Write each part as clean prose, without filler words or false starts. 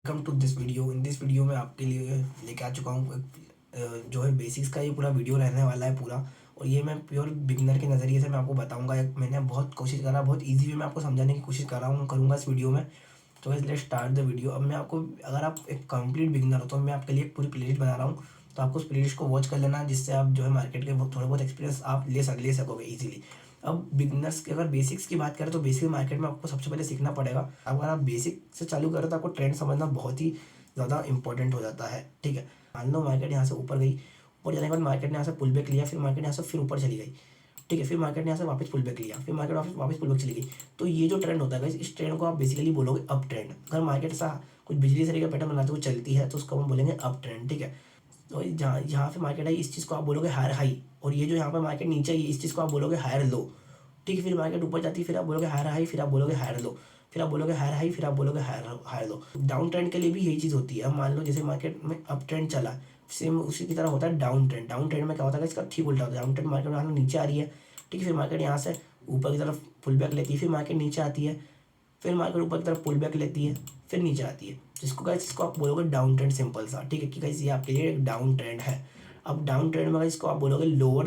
Welcome to this video. In this video में आपके लिए लेके आ चुका हूँ जो है बेसिक्स का ये पूरा वीडियो रहने वाला है पूरा। और ये मैं प्योर बिगिनर के नज़रिए से मैं आपको बताऊंगा। मैंने बहुत कोशिश करा, बहुत इजी वे में आपको समझाने की कोशिश कर रहा हूँ, करूँगा इस वीडियो में। तो लेट्स स्टार्ट द वीडियो। अब मैं आपको, अगर आप एक कंप्लीट बिगिनर हो तो मैं आपके लिए एक पूरी प्लेलिस्ट बना रहा हूँ। तो आपको उस प्लेलिस्ट को वॉच कर लेना, जिससे आप जो है मार्केट के थोड़े बहुत एक्सपीरियंस आप ले सकोगे ईजिली। अब बिगनर्स की अगर बेसिक्स की बात करें तो बेसिक मार्केट में आपको सबसे पहले सीखना पड़ेगा। अगर आप बेसिक से चालू करें तो आपको ट्रेंड समझना बहुत ही ज़्यादा इंपॉर्टेंट हो जाता है। ठीक है, मान लो मार्केट यहाँ से ऊपर गई, ऊपर जाने के बाद मार्केट ने यहाँ से पुल बैक लिया, फिर मार्केट यहाँ से फिर ऊपर चली गई। ठीक है, फिर मार्केट ने यहाँ से वापस पुल बैक लिया, फिर मार्केट वापस पुल बैक चली गई। तो ये जो ट्रेंड होता है इस ट्रेंड को आप बेसिकली बोलोगे अप ट्रेंड। अगर मार्केट सा कुछ बिजली से पैटर्न बनाते हुए चलती है तो उसको हम बोलेंगे अप ट्रेंड। ठीक है, तो जहाँ यहाँ पे मार्केट आई इस चीज़ को आप बोलोगे हायर हाई, और ये जो यहाँ पर मार्केट नीचे आई इस चीज़ को आप बोलोगे हायर लो। ठीक है, फिर मार्केट ऊपर जाती है, फिर आप बोलोगे हायर हाई, फिर आप बोलोगे हायर लो, फिर आप बोलोगे हायर हाई, फिर आप बोलोगे higher higher low. Down trend के लिए भी यही चीज़ होती है। अब मान लो जैसे मार्केट में अप ट्रेंड चला, सेम उसी की तरह होता है डाउन ट्रेंड। डाउन ट्रेंड में क्या होता है, इसका ठीक उल्टा होता है। डाउन ट्रेंड मार्केट में नीचे आ रही है, ठीक है, फिर मार्केट यहाँ से ऊपर की तरफ पुल बैक लेती है, फिर मार्केट नीचे आती है, फिर मार्केट ऊपर की तरफ पुल बैक लेती है, फिर नीचे आती है। जिसको गाइस इसको आप बोलोगे डाउन ट्रेंड, सिंपल सा। ठीक है कि गाइस ये आपके लिए एक डाउन ट्रेंड है। अब डाउन ट्रेंड में इसको आप बोलोगे लोअर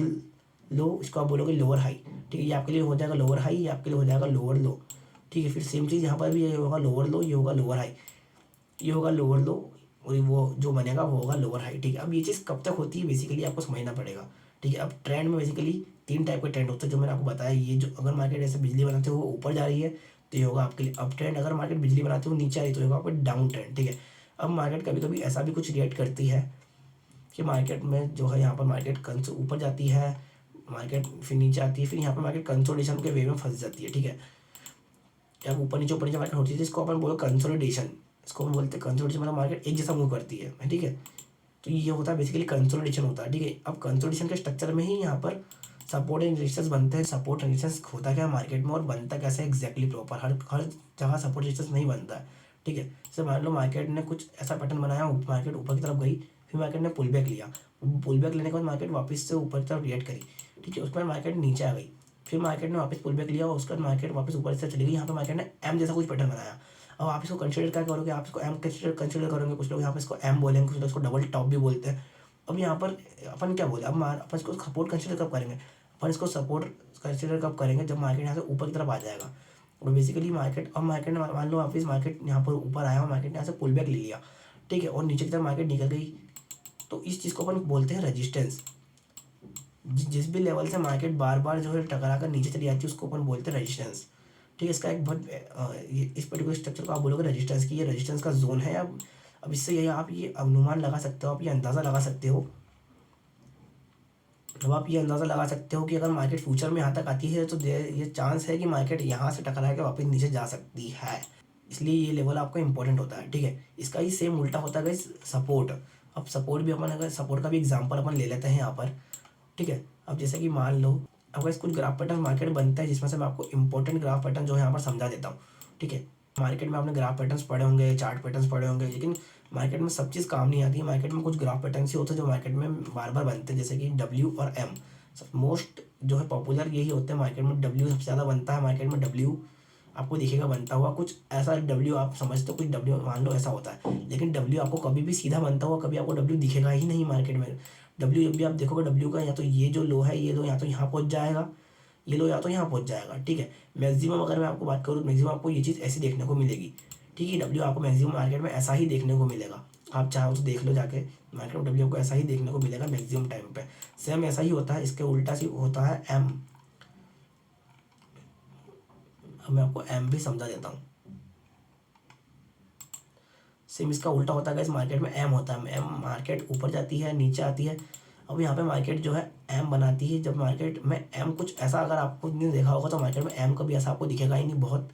लो, इसको आप बोलोगे लोअर हाई। ठीक है, ये आपके लिए हो जाएगा लोअर हाई, ये आपके लिए हो जाएगा लोअर लो। ठीक है, फिर सेम चीज़ यहाँ पर भी ये होगा लोअर लो, ये होगा लोअर हाई, ये होगा लोअर लो, और वो जो बनेगा वो होगा लोअर हाई। ठीक है, अब ये चीज़ कब तक होती है बेसिकली आपको समझना पड़ेगा। ठीक है, अब ट्रेंड में बेसिकली 3 टाइप के ट्रेंड होते हैं जो मैंने आपको बताया। ये जो अगर मार्केट ऐसे बिजली बनाते हो वो ऊपर जा रही है तो ये होगा आपके लिए अप ट्रेंड। अगर मार्केट बिजली बनाते हो नीचे आ रही तो ये होगा आपका डाउन ट्रेंड। ठीक है, अब मार्केट कभी कभी ऐसा भी कुछ रिएक्ट करती है कि मार्केट में जो है यहाँ पर मार्केट कंस ऊपर जाती है, मार्केट फिर नीचे आती है, फिर यहाँ पर मार्केट कंसोलिडेशन के वे में फंस जाती है। ठीक है, क्या ऊपर नीचे मार्केट होती है जिसको अपन बोलो कंसोलिडेशन। इसको हम बोलते हैं कंसोलिडेशन, मतलब मार्केट एक जैसा मूव करती है। ठीक है, तो ये होता है बेसिकली कंसोलिडेशन होता है। ठीक है, अब कंसोलिडेशन के स्ट्रक्चर में ही यहाँ पर सपोर्ट एंड रेजिस्टेंस बनते हैं। सपोर्ट एंड रेजिस्टेंस होता क्या है मार्केट में और बनता कैसे एग्जैक्टली प्रॉपर, हर जगह सपोर्ट रेजिस्टेंस नहीं बनता है। ठीक है, जैसे मान लो मार्केट ने कुछ ऐसा पैटर्न बनाया, मार्केट ऊपर की तरफ गई, फिर मार्केट ने पुल बैक लिया, पुल बैक लेने के बाद मार्केट वापस से ऊपर की तरफ रिएक्ट करी। ठीक है, उसके बाद मार्केट नीचे आ गई, फिर मार्केट ने वापस पुल बैक लिया और उसके बाद मार्केट वापस ऊपर से चली गई। यहाँ पर मार्केट ने एम जैसा कुछ पैटर्न बनाया। अब आप इसको कंसिडर क्या करोगे, आप इसको एम कंसिडर करोगे। कुछ लोग यहाँ पर इसको एम बोलेंगे, कुछ लोग इसको डबल टॉप भी बोलते हैं। अब यहाँ पर अपन क्या बोले, अब अपन इसको सपोर्ट कंसिडर कब करेंगे, अपन इसको सपोर्ट कंसिडर कब करेंगे जब मार्केट यहाँ से ऊपर की तरफ आ जाएगा। और बेसिकली मार्केट, अब मार्केट ने मान लो वापस मार्केट यहाँ पर ऊपर आया और मार्केट ने यहाँ से पुल बैक ले लिया। ठीक है, और नीचे की तरफ मार्केट निकल गई, तो इस चीज़ को अपन बोलते हैं रजिस्टेंस। जिस भी लेवल से मार्केट बार बार जो है टकरा कर नीचे चली जाती है उसको अपन बोलते हैं रेजिस्टेंस। ठीक है, इसका एक बहुत इस पर्टिकुलर स्ट्रक्चर को आप बोलोगे रेजिस्टेंस की, ये रेजिस्टेंस का जोन है। अब इससे ये आप ये अनुमान लगा सकते हो, आप ये अंदाज़ा लगा सकते हो। अब आप ये अंदाज़ा लगा सकते हो कि अगर मार्केट फ्यूचर में यहाँ तक आती है तो ये चांस है कि मार्केट यहाँ से टकरा के वापस नीचे जा सकती है। इसलिए ये लेवल आपका इंपॉर्टेंट होता है। ठीक है, इसका ही सेम उल्टा होता है सपोर्ट। अब सपोर्ट भी अपन, अगर सपोर्ट का भी एग्जांपल अपन ले लेते हैं यहाँ पर। ठीक है, अब जैसे कि मान लो अगर कुछ ग्राफ पैटर्न मार्केट बनता है जिसमें से मैं आपको इंपॉर्टेंट ग्राफ पैटर्न जो है यहाँ पर समझा देता हूँ। ठीक है, मार्केट में आपने ग्राफ पैटर्न्स पढ़े होंगे, चार्ट पैटर्न्स पढ़े होंगे, लेकिन मार्केट में सब चीज़ काम नहीं आती है। मार्केट में कुछ ग्राफ पैटर्न्स ही होते हैं जो मार्केट में बार बार बनते हैं, जैसे कि डब्ल्यू और एम। सब मोस्ट जो है पॉपुलर यही होते हैं मार्केट में। डब्ल्यू सबसे ज़्यादा बनता है मार्केट में। डब्ल्यू आपको दिखेगा बनता हुआ कुछ ऐसा, डब्ल्यू आप समझते हो कुछ डब्ल्यू मान लो ऐसा होता है, लेकिन डब्ल्यू आपको कभी भी सीधा बनता हुआ कभी आपको डब्ल्यू दिखेगा ही नहीं मार्केट में। डब्ल्यू जब भी आप देखोगे डब्ल्यू का या तो ये जो लो है, ये लो या तो यहाँ पहुँच जाएगा, ये लो या तो यहाँ पहुँच जाएगा। ठीक है, मैक्सिमम अगर मैं आपको बात करूँ तो मैक्सिमम आपको ये चीज़ ऐसी देखने को मिलेगी। ठीक है, डब्ल्यू आपको मैक्सिमम मार्केट में ऐसा ही देखने को मिलेगा। आप चाहो तो देख लो जाके, मार्केट में डब्ल्यू को ऐसा ही देखने को मिलेगा मैक्सिमम टाइम पे। सेम ऐसा ही होता है, इसके उल्टा सी होता है एम। अब मैं आपको एम भी समझा देता हूँ। सेम इसका उल्टा होता है, इस मार्केट में एम होता है। एम मार्केट ऊपर जाती है नीचे आती है। अब यहाँ पे मार्केट जो है एम बनाती है। जब मार्केट में एम कुछ ऐसा अगर आपको नहीं देखा होगा तो मार्केट में एम कभी ऐसा आपको दिखेगा ही नहीं। बहुत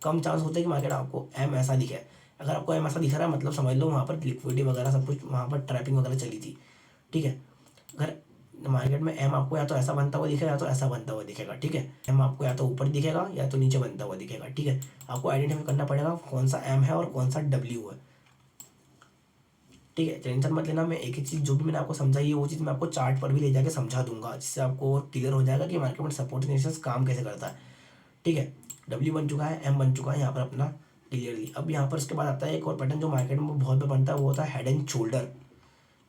कम चांस होते हैं कि मार्केट आपको एम ऐसा दिखे। अगर आपको एम ऐसा दिख रहा है मतलब समझ लो वहाँ पर लिक्विडिटी वगैरह सब कुछ, वहाँ पर ट्रैपिंग वगैरह चली थी। ठीक है, अगर मार्केट में एम आपको या तो ऐसा बनता हुआ दिखेगा या तो ऐसा बनता हुआ दिखेगा। ठीक है, एम आपको या तो ऊपर दिखेगा या तो नीचे बनता हुआ दिखेगा। ठीक है, आपको आइडेंटिफाई करना पड़ेगा कौन सा एम है और कौन सा डब्ल्यू है। ठीक है, टेंशन मत लेना, मैं एक एक चीज़ जो भी मैंने आपको समझाई है वो चीज़ मैं आपको चार्ट पर भी ले जाके समझा दूंगा, जिससे आपको क्लियर हो जाएगा कि मार्केट में सपोर्ट रेजिस्टेंस काम कैसे करता है। ठीक है, डब्ल्यू बन चुका है, एम बन चुका है यहाँ पर अपना। क्लियरली। अब यहाँ पर उसके बाद आता है एक और पैटर्न जो मार्केट में बहुत बार बनता है, वो होता है head and shoulder.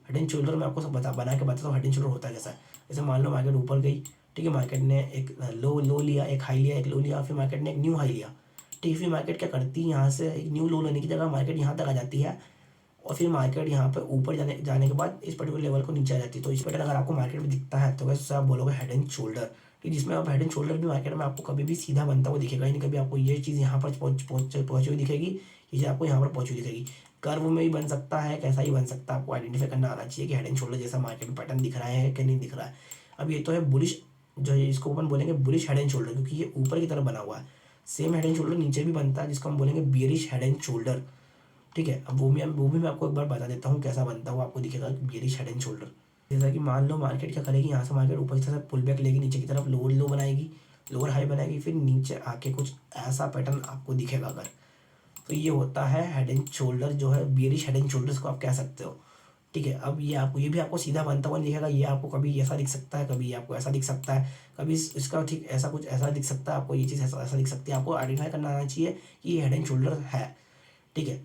Head and shoulder मैं आपको सब बना के बताता हूँ हेड एंड शोल्डर होता है कैसा है। जैसे मान लो मार्केट ऊपर गई, ठीक है, मार्केट ने एक लो लिया, एक हाई लिया, एक लो लिया, फिर मार्केट ने एक न्यू हाई लिया, ठीक है। फिर मार्केट क्या करती है, यहाँ से एक न्यू लो लेने की जगह मार्केट यहाँ तक आ जाती है, और फिर मार्केट यहाँ पे ऊपर जाने के बाद इस पर्टिकुलर लेवल को नीचे आ जाती है। तो इस पैटर्न अगर आपको मार्केट में दिखता है तो वैसे आप बोलोगे हेड एंड शोल्डर, कि जिसमें आप हेड एंड शोल्डर भी मार्केट में आपको कभी भी सीधा बनता हुआ दिखेगा ही नहीं। कभी आपको ये चीज़ यहाँ पर पहुँची हुई दिखेगी, ये चीज़ आपको यहाँ पर पहुँची हुई दिखेगी। कर्व में भी बन सकता है, कैसा ही बन सकता है, आपको आइडेंटिफाई करना आना चाहिए कि हेड एंड शोल्डर जैसा मार्केट में पैटर्न दिख रहा है कि नहीं दिख रहा है। अब ये तो है बुलिश, जो है इसको अपन बोलेंगे बुलिश हेड एंड शोल्डर, क्योंकि ये ऊपर की तरफ बना हुआ है। सेम हेड एंड शोल्डर नीचे भी बनता है, जिसको हम बोलेंगे बियरिश हेड एंड शोल्डर, ठीक है। अब वो भी मैं आपको एक बार बता देता हूँ कैसा बनता है, वो आपको दिखेगा बियरिश हेड एंड शोल्डर। जैसा कि मान लो मार्केट क्या करेगी, यहाँ से मार्केट ऊपर की तरफ पुल बैक लेगी, नीचे की तरफ लोअर लो बनाएगी, लोअर हाई बनाएगी, फिर नीचे आके कुछ ऐसा पैटर्न आपको दिखेगा अगर, तो ये होता है हेड एंड शोल्डर, जो है बियरिश हेड एंड शोल्डर्स को आप कह सकते हो, ठीक है। अब ये भी आपको सीधा बनता हुआ दिखेगा, ये आपको कभी ऐसा दिख सकता है, कभी आपको ऐसा दिख सकता है, कभी इसका ठीक ऐसा कुछ ऐसा दिख सकता है, आपको ये चीज़ ऐसा दिख सकती है। आपको आइडेंटिफाई करना आना चाहिए कि ये हेड एंड शोल्डर है, ठीक है।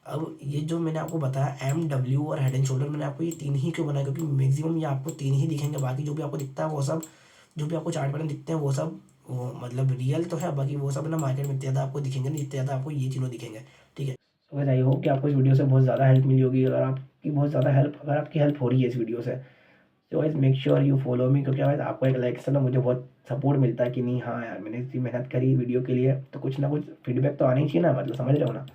अब ये जो मैंने आपको बताया एम डब्ल्यू और हेड एंड शोल्डर, मैंने आपको ये तीन ही क्यों बनाया, क्योंकि मैक्सिमम ये आपको तीन ही दिखेंगे, बाकी जो भी आपको दिखता है वो सब, जो भी आपको चार्ट पैटर्न दिखते हैं वो सब वो मतलब रियल तो है, बाकी वो सब ना मार्केट में इतने ज़्यादा आपको दिखेंगे नहीं, इतने ज़्यादा आपको ये तीनों दिखेंगे, ठीक है। सो गाइस आई होप कि आपको इस वीडियो से बहुत ज़्यादा हेल्प मिली होगी। अगर आपकी हेल्प हो रही है इस वीडियो से, तो guys make sure you follow me, क्योंकि गाइस आपको एक लाइक से ना मुझे बहुत सपोर्ट मिलता है कि नहीं हाँ यार मैंने इतनी मेहनत करी वीडियो के लिए, तो कुछ ना कुछ फीडबैक तो आना ही चाहिए ना, मतलब समझ रहे हो ना।